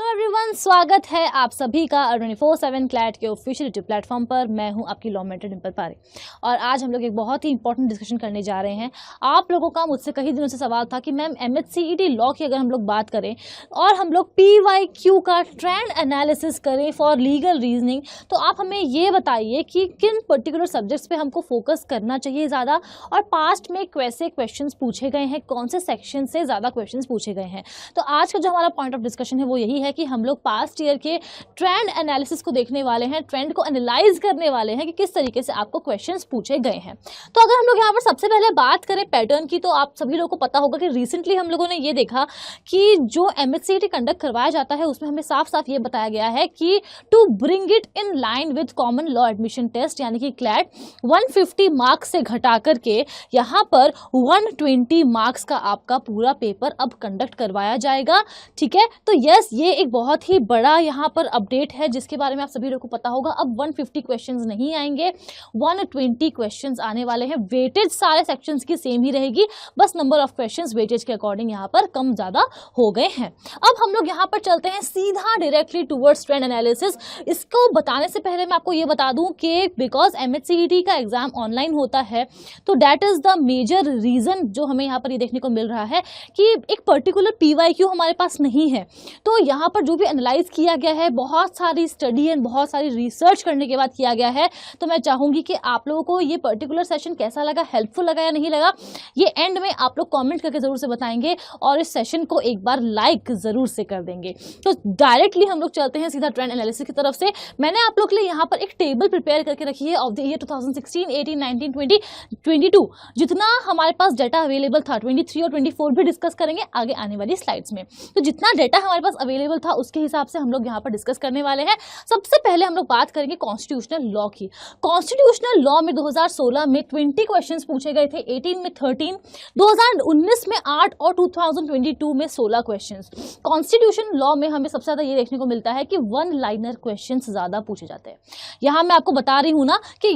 Hello everyone, स्वागत है आप सभी का 24/7 क्लैट के ऑफिशियल यूट्यूब प्लेटफॉर्म पर। मैं हूं आपकी लॉ मेंटर डिम्पल पारे और आज हम लोग एक बहुत ही इंपॉर्टेंट डिस्कशन करने जा रहे हैं। आप लोगों का मुझसे कई दिनों से सवाल था कि मैम MHCET लॉ की अगर हम लोग बात करें और हम लोग PYQ का ट्रेंड एनालिसिस करें फॉर लीगल रीजनिंग, तो आप हमें ये बताइए कि किन पर्टिकुलर सब्जेक्ट्स पे हमको फोकस करना चाहिए ज़्यादा, और पास्ट में कैसे क्वेश्चन पूछे गए हैं, कौन से सेक्शन से ज़्यादा क्वेश्चन पूछे गए हैं। तो आज का जो हमारा पॉइंट ऑफ डिस्कशन है वो यही है कि हम लोग पास्ट ईयर के ट्रेंड एनालिसिस को देखने वाले हैं, ट्रेंड को एनालाइज करने वाले हैं कि किस तरीके से आपको क्वेश्चंस पूछे गए हैं। तो अगर हम लोग यहाँ पर सबसे पहले बात करें पैटर्न की, तो आप सभी लोगों को पता होगा कि रिसेंटली हम लोगों ने ये देखा कि जो MHCET कंडक्ट करवाया जाता है उसमें हमें साफ साफ ये बताया गया है कि to bring it in line with Common Law Admission Test यानी कि क्लैट 150 मार्क्स से घटा करके यहाँ पर 120 मार्क्स का आपका पूरा पेपर अब कंडक्ट करवाया जाएगा। ठीक है, तो यस, ये एक बहुत ही बड़ा यहाँ पर अपडेट है जिसके बारे में आप सभी लोगों को पता होगा। अब 150 क्वेश्चंस नहीं आएंगे, 120 क्वेश्चंस आने वाले हैं। वेटेज सारे सेक्शंस की सेम ही रहेगी, बस नंबर ऑफ क्वेश्चंस वेटेज के अकॉर्डिंग यहाँ पर कम ज़्यादा हो गए हैं। अब हम लोग यहाँ पर चलते हैं सीधा डायरेक्टली टूवर्ड्स ट्रेंड एनालिसिस। इसको बताने से पहले मैं आपको ये बता दूँ कि बिकॉज MHCET का एग्जाम ऑनलाइन होता है, तो that is the major reason जो हमें यहाँ पर ये देखने को मिल रहा है कि एक पर्टिकुलर PYQ हमारे पास नहीं है। तो यहाँ पर जो भी एनालाइज किया गया है, बहुत सारी स्टडी एंड बहुत सारी रिसर्च करने के बाद किया गया है। तो मैं चाहूँगी कि आप लोगों को ये पर्टिकुलर सेशन कैसा लगा, हेल्पफुल लगा या नहीं लगा, ये एंड में आप लोग कमेंट करके ज़रूर से बताएंगे और इस सेशन को एक बार लाइक ज़रूर से कर देंगे। तो डायरेक्टली हम लोग चलते हैं सीधा ट्रेंड एनालिसिस की तरफ से। मैंने आप लोग के लिए यहाँ पर एक टेबल प्रिपेयर करके रखी है ऑफ द ईयर 2016, 18, 19, 20, 22, जितना हमारे पास डाटा अवेलेबल था। 23 और 24 भी डिस्कस करेंगे आगे आने वाली स्लाइड्स में। तो जितना डाटा हमारे पास अवेलेबल था उसके हिसाब से हम लोग यहाँ पर डिस्कस करने वाले हैं। सबसे पहले हम लोग बात करेंगे कॉन्स्टिट्यूशनल लॉ की। कॉन्स्टिट्यूशनल लॉ में 2016 में 20 क्वेश्चंस पूछे गए थे, 18 में 13, 2019 में 8 और 2022 में 16 क्वेश्चंस। कॉन्स्टिट्यूशन लॉ में हमें सबसे ज़्यादा ये देखने को मिलता है कि वन लाइनर क्वेश्चंस ज़्यादा पूछे जाते हैं। यहाँ मैं आपको बता रही हूँ ना कि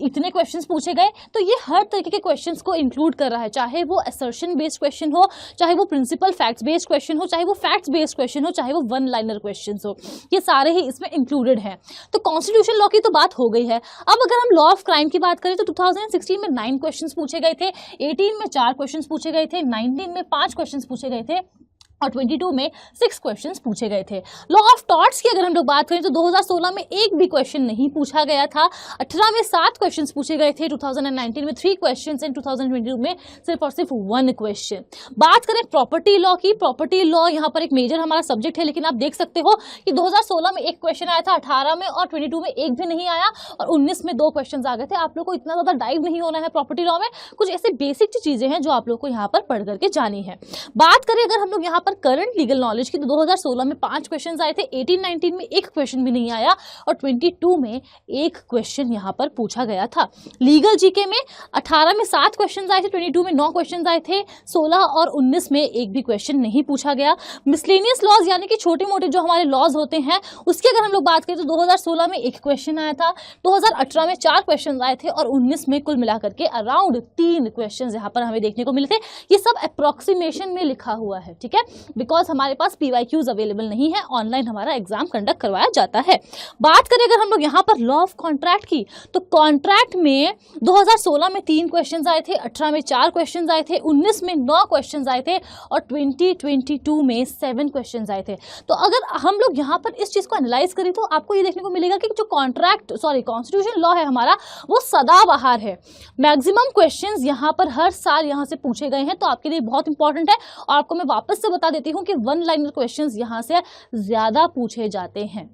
इतने क्वेश्चंस पूछे गए, तो ये हर तरीके के क्वेश्चंस को इंक्लूड कर रहा है, चाहे वो असर्शन बेस्ड क्वेश्चन हो, चाहे वो प्रिंसिपल फैक्ट्स बेस्ड क्वेश्चन हो, चाहे वो फैक्ट्स बेस्ड क्वेश्चन हो, चाहे वो वन लाइनर क्वेश्चंस हो, ये सारे ही इसमें इंक्लूडेड हैं। तो कॉन्स्टिट्यूशन लॉ की तो बात हो गई है। अब अगर हम लॉ ऑफ क्राइम की बात करें तो 2016 में 9 क्वेश्चंस पूछे गए थे, 18 में 4 क्वेश्चंस पूछे गए थे, 19 में 5 क्वेश्चंस पूछे गए थे और 22 में 6 क्वेश्चंस पूछे गए थे। लॉ ऑफ टॉर्ट्स की अगर हम लोग बात करें तो 2016 में एक भी क्वेश्चन नहीं पूछा गया था, 18 में 7 क्वेश्चंस पूछे गए थे, 2019 में 3 क्वेश्चंस एंड 2022 में सिर्फ और सिर्फ 1 क्वेश्चन। बात करें प्रॉपर्टी लॉ की, प्रॉपर्टी लॉ यहाँ पर एक मेजर हमारा सब्जेक्ट है, लेकिन आप देख सकते हो कि 2016 में एक क्वेश्चन आया था, 18 में और 22 में एक भी नहीं आया और 19 में 2 क्वेश्चन आ गए थे। आप लोग को इतना ज़्यादा डाइव नहीं होना है प्रॉपर्टी लॉ में, कुछ ऐसे बेसिक चीज़ें हैं जो आप लोग को यहाँ पर पढ़ करके जानी है। बात करें अगर हम लोग यहाँ पर करंट लीगल नॉलेज की, तो 2016 में 5 क्वेश्चंस आए थे, 18-19 में एक क्वेश्चन भी नहीं आया और 22 में एक क्वेश्चन यहाँ पर पूछा गया था। लीगल जीके में 18 में 7 क्वेश्चंस आए थे, 22 में 9 क्वेश्चंस आए थे, 16 और 19 में एक भी क्वेश्चन नहीं पूछा गया। मिसलेनियस लॉज यानी कि छोटे मोटे जो हमारे लॉज होते हैं उसकी अगर हम लोग बात करें तो 2016 में एक क्वेश्चन आया था, 2018 में 4 क्वेश्चन आए थे और 19 में कुल मिलाकर के अराउंड 3 क्वेश्चन यहाँ पर हमें देखने को मिले थे। ये सब अप्रोक्सीमेशन में लिखा हुआ है, ठीक है, बिकॉज हमारे पास PYQs अवेलेबल नहीं है, ऑनलाइन हमारा एग्जाम कंडक्ट करवाया जाता है। बात करें अगर हम लोग यहाँ पर लॉ ऑफ कॉन्ट्रैक्ट की, तो कॉन्ट्रैक्ट में 2016 में 3 क्वेश्चंस आए थे, 18 में 4 क्वेश्चंस आए थे, 19 में 9 क्वेश्चंस आए थे और 2022 में 7 क्वेश्चंस आए थे। तो अगर हम लोग यहाँ पर इस चीज़ को एनालाइज करें तो आपको ये देखने को मिलेगा कि जो कॉन्स्टिट्यूशन लॉ है हमारा वो सदाबहार है। मैक्सिमम क्वेश्चंस यहाँ पर हर साल यहाँ से पूछे गए हैं, तो आपके लिए बहुत इंपॉर्टेंट है। और आपको मैं वापस से बता देती हूँ कि वन लाइनर क्वेश्चंस यहाँ से ज्यादा पूछे जाते हैं,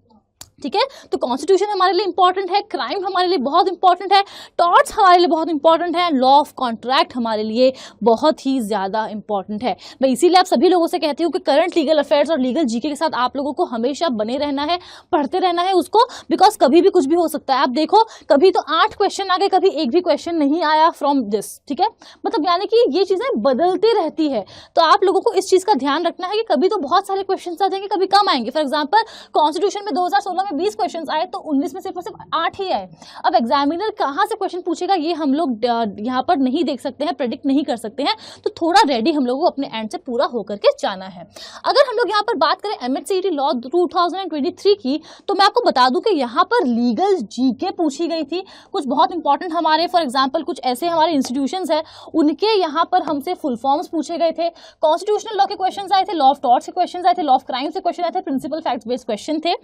ठीक है। तो कॉन्स्टिट्यूशन हमारे लिए इंपॉर्टेंट है, क्राइम हमारे लिए बहुत इंपॉर्टेंट है, टॉर्ट्स हमारे लिए बहुत इंपॉर्टेंट है, लॉ ऑफ कॉन्ट्रैक्ट हमारे लिए बहुत ही ज़्यादा इंपॉर्टेंट है। मैं इसीलिए आप सभी लोगों से कहती हूँ कि करंट लीगल अफेयर्स और लीगल जीके के साथ आप लोगों को हमेशा बने रहना है, पढ़ते रहना है उसको, बिकॉज कभी भी कुछ भी हो सकता है। आप देखो, कभी तो 8 क्वेश्चन आ गए, कभी एक भी क्वेश्चन नहीं आया फ्रॉम दिस, ठीक है। मतलब यानी कि ये चीज़ें बदलती रहती है, तो आप लोगों को इस चीज़ का ध्यान रखना है कि कभी तो बहुत सारे क्वेश्चन आ जाएंगे, कभी कम आएंगे। फॉर एग्जाम्पल कॉन्स्टिट्यूशन में 2016 में 20 क्वेश्चन आए तो 19 में सिर्फ 8 ही आए। अब एग्जामिनर कहाँ से क्वेश्चन पूछेगा ये हम लोग यहाँ पर नहीं देख सकते हैं, प्रेडिक्ट नहीं कर सकते हैं, तो थोड़ा रेडी हम लोगों को अपने एंड से पूरा होकर के जाना है। अगर हम लोग यहाँ पर बात करें MHCET लॉ 2023 की, तो मैं आपको बता दूं कि यहाँ पर लीगल जीके पूछी गई थी। कुछ बहुत इंपॉर्टेंट हमारे फॉर एग्जाम्पल कुछ ऐसे हमारे इंस्टीट्यूशंस है, उनके यहाँ पर हमसे फुल फॉर्म्स पूछे गए थे, कॉन्स्टिट्यूशनल लॉ के क्वेश्चन आए थे, लॉ ऑफ टॉर्ट्स के क्वेश्चन आए थे, लॉ ऑफ क्राइम से क्वेश्चन आए थे, प्रिंसिपल फैक्ट्स बेस्ड क्वेश्चन थे।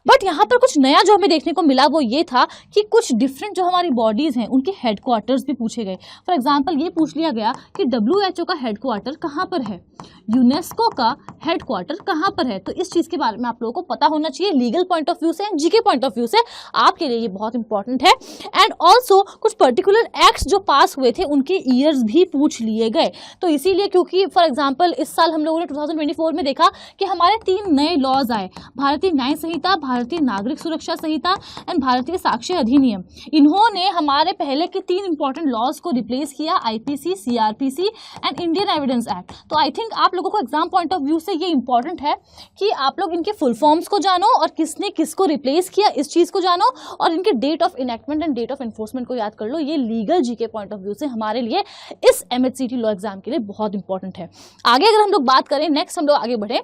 बट यहाँ पर कुछ नया जो हमें देखने को मिला वो ये था कि कुछ डिफरेंट जो हमारी बॉडीज हैं उनके हेडक्वार्टर्स भी पूछे गए। फॉर एग्जाम्पल ये पूछ लिया गया कि WHO का हेडक्वार्टर कहाँ पर है, यूनेस्को का हेडक्वार्टर कहाँ पर है। तो इस चीज़ के बारे में आप लोगों को पता होना चाहिए लीगल पॉइंट ऑफ व्यू से and GK point of view से, आपके लिए ये बहुत इंपॉर्टेंट है। एंड ऑल्सो कुछ पर्टिकुलर एक्ट्स जो पास हुए थे उनके ईयर्स भी पूछ लिए गए। तो इसीलिए क्योंकि फॉर एग्जाम्पल इस साल हम लोगों ने 2024 में देखा कि हमारे 3 नए लॉज आए, भारतीय न्याय संहिता, भारतीय नागरिक सुरक्षा संहिता एंड भारतीय साक्ष्य अधिनियम। इन्होंने हमारे पहले के 3 इंपॉर्टेंट लॉज को रिप्लेस किया, IPC, CRPC and Indian evidence act. तो आई थिंक आप लोगों को एग्जाम पॉइंट ऑफ व्यू से ये इंपॉर्टेंट है कि आप लोग इनके फुल फॉर्म्स को जानो और किसने किसको रिप्लेस किया इस चीज़ को जानो, और इनके date of enactment and date of enforcement को याद कर लो। ये legal GK point of view से हमारे लिए इस MHCET लॉ एग्जाम के लिए बहुत इंपॉर्टेंट है। आगे अगर हम लोग बात करें, नेक्स्ट हम लोग आगे बढ़े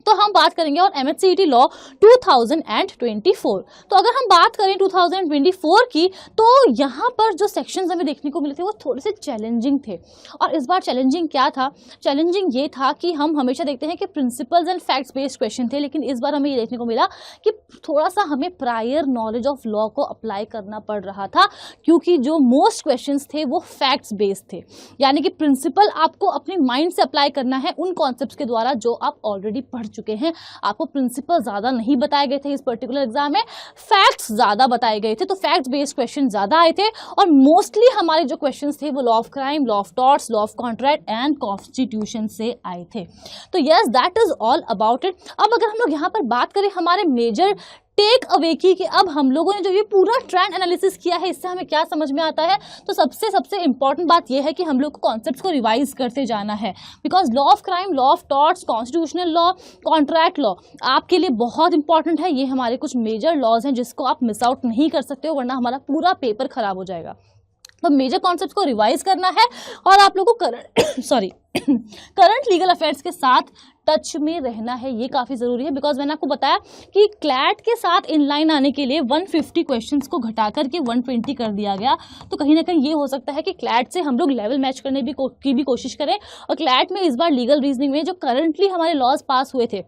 तो हम बात करेंगे और MHCET लॉ 2024। तो अगर हम बात करें 2024 की, तो यहाँ पर जो सेक्शंस हमें देखने को मिले थे वो थोड़े से चैलेंजिंग थे। और इस बार चैलेंजिंग क्या था? चैलेंजिंग ये था कि हम हमेशा देखते हैं कि principles and facts based question थे, लेकिन इस बार हमें ये देखने को मिला कि थोड़ा सा हमें प्रायर नॉलेज ऑफ लॉ को अप्लाई करना पड़ रहा था, क्योंकि जो मोस्ट क्वेश्चन थे वो फैक्ट्स बेस्ड थे। यानी कि प्रिंसिपल आपको अपनी माइंड से अप्लाई करना है उन कॉन्सेप्ट्स के द्वारा जो आप ऑलरेडी पढ़ चुके हैं। आपको प्रिंसिपल ज्यादा नहीं बताए गए थे इस पर्टिकुलर एग्जाम में, फैक्ट्स ज्यादा बताए गए थे। तो फैक्ट्स बेस्ड क्वेश्चन ज्यादा आए थे और मोस्टली हमारे जो क्वेश्चंस थे वो law of crime, law of torts, law of contract and constitution से आए थे। तो yes, that is all about it. अब अगर हम लोग यहाँ पर बात करें हमारे मेजर टेक अवे की कि अब हम लोगों ने जो ये पूरा ट्रेंड एनालिसिस किया है इससे हमें क्या समझ में आता है, तो सबसे इंपॉर्टेंट बात ये है कि हम लोग को कॉन्सेप्ट्स को रिवाइज करते जाना है। Because law of crime, law of torts, constitutional law, contract law आपके लिए बहुत इंपॉर्टेंट है। ये हमारे कुछ मेजर लॉज हैं जिसको आप मिस आउट नहीं कर सकते हो, वरना हमारा पूरा पेपर खराब हो जाएगा। तो मेजर कॉन्सेप्ट्स को रिवाइज करना है और आप लोगों को करंट लीगल अफेयर्स के साथ टच में रहना है, ये काफ़ी ज़रूरी है। बिकॉज मैंने आपको बताया कि क्लैट के साथ इनलाइन आने के लिए 150 क्वेश्चंस को घटा करके 120 कर दिया गया। तो कहीं ना कहीं ये हो सकता है कि क्लैट से हम लोग लेवल मैच करने की भी कोशिश करें। और क्लैट में इस बार लीगल रीजनिंग में जो करंटली हमारे लॉज पास हुए थे,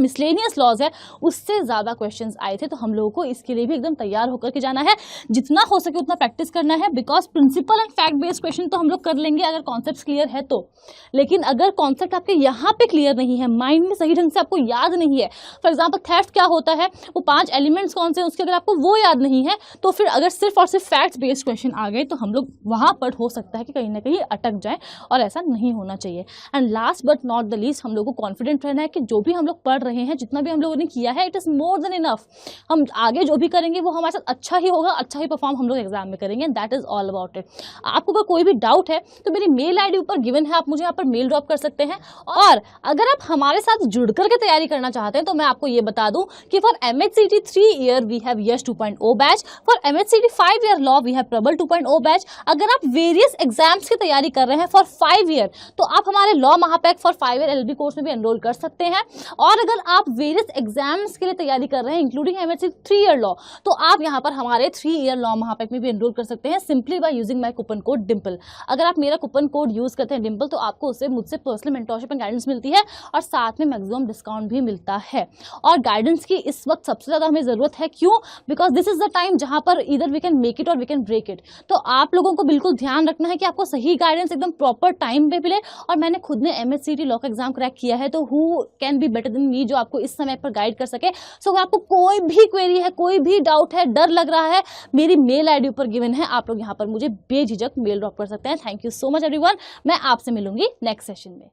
मिसलेनियस लॉज है, उससे ज़्यादा क्वेश्चंस आए थे। तो हम लोगों को इसके लिए भी एकदम तैयार होकर के जाना है, जितना हो सके उतना प्रैक्टिस करना है। Because principle and fact based question तो हम लोग कर लेंगे अगर कॉन्सेप्ट क्लियर है तो, लेकिन अगर कॉन्सेप्ट आपके यहाँ पे क्लियर नहीं है, माइंड में सही ढंग से आपको याद नहीं है, फॉर एग्जाम्पल थेफ्ट क्या होता है, वो 5 एलिमेंट्स कौन से हैं उसके अगर आपको वो याद नहीं है, तो फिर अगर सिर्फ और सिर्फ फैक्ट्स बेस्ड क्वेश्चन आ गए तो हम लोग वहाँ पर हो सकता है कि कहीं ना कहीं अटक जाए, और ऐसा नहीं होना चाहिए। And last but not the least, हम लोग को कॉन्फिडेंट रहना है कि जो भी हम लोग पढ़ रहे हैं, जितना भी हम लोगों ने किया है, it is more than enough. हम आगे जो भी करेंगे वो हमारे साथ अच्छा ही होगा, अच्छा ही परफॉर्म हम लोग एग्जाम में करेंगे। That is all about it. आपको अगर कोई भी डाउट है तो मेरी मेल आईडी ऊपर गिवन है, आप मुझे यहाँ पर मेल ड्रॉप कर सकते हैं। और अगर आप हमारे साथ जुड़ करके तैयारी करना चाहते हैं तो मैं आपको ये बता दूं कि for MHCET 3 year we have Yash 2.0 batch, for MHCET 5 year law we have Prabal 2.0 batch. अगर आप वेरियस एग्जाम्स की तैयारी कर रहे हैं फॉर 5 ईयर, तो आप हमारे लॉ महापैक फॉर 5 ईयर LLB कोर्स में भी एनरोल कर सकते हैं। और अगर आप वेरियस एग्जाम्स के लिए तैयारी कर रहे हैं इंक्लूडिंग MHCET 3 ईयर लॉ, तो आप यहाँ पर हमारे 3 ईयर लॉ महापैक में भी एनरोल कर सकते हैं simply by using my coupon code Dimple. अगर आप मेरा कूपन कोड यूज करते हैं डिम्पल, तो आपको उससे मुझसे पर्सनल मेंटरशिप एंड गाइडेंस मिलती है और साथ में मैक्सिमम डिस्काउंट भी मिलता है। और गाइडेंस की इस वक्त सबसे ज़्यादा हमें ज़रूरत है। क्यों? Because this is the time जहाँ पर इधर वी कैन मेक इट और वी कैन ब्रेक इट। तो आप लोगों को बिल्कुल ध्यान रखना है कि आपको सही गाइडेंस एकदम प्रॉपर टाइम पे मिले। और मैंने खुद ने MHCET लॉ का एग्जाम क्रैक किया है, तो who can be better than me जो आपको इस समय पर गाइड कर सके। सो अगर आपको कोई भी क्वेरी है, कोई भी डाउट है, डर लग रहा है, मेरी मेल आईडी ऊपर गिवन है, आप लोग यहाँ पर मुझे बेझिझक मेल ड्रॉप कर सकते हैं। Thank you so much everyone. मैं आपसे मिलूंगी नेक्स्ट सेशन में।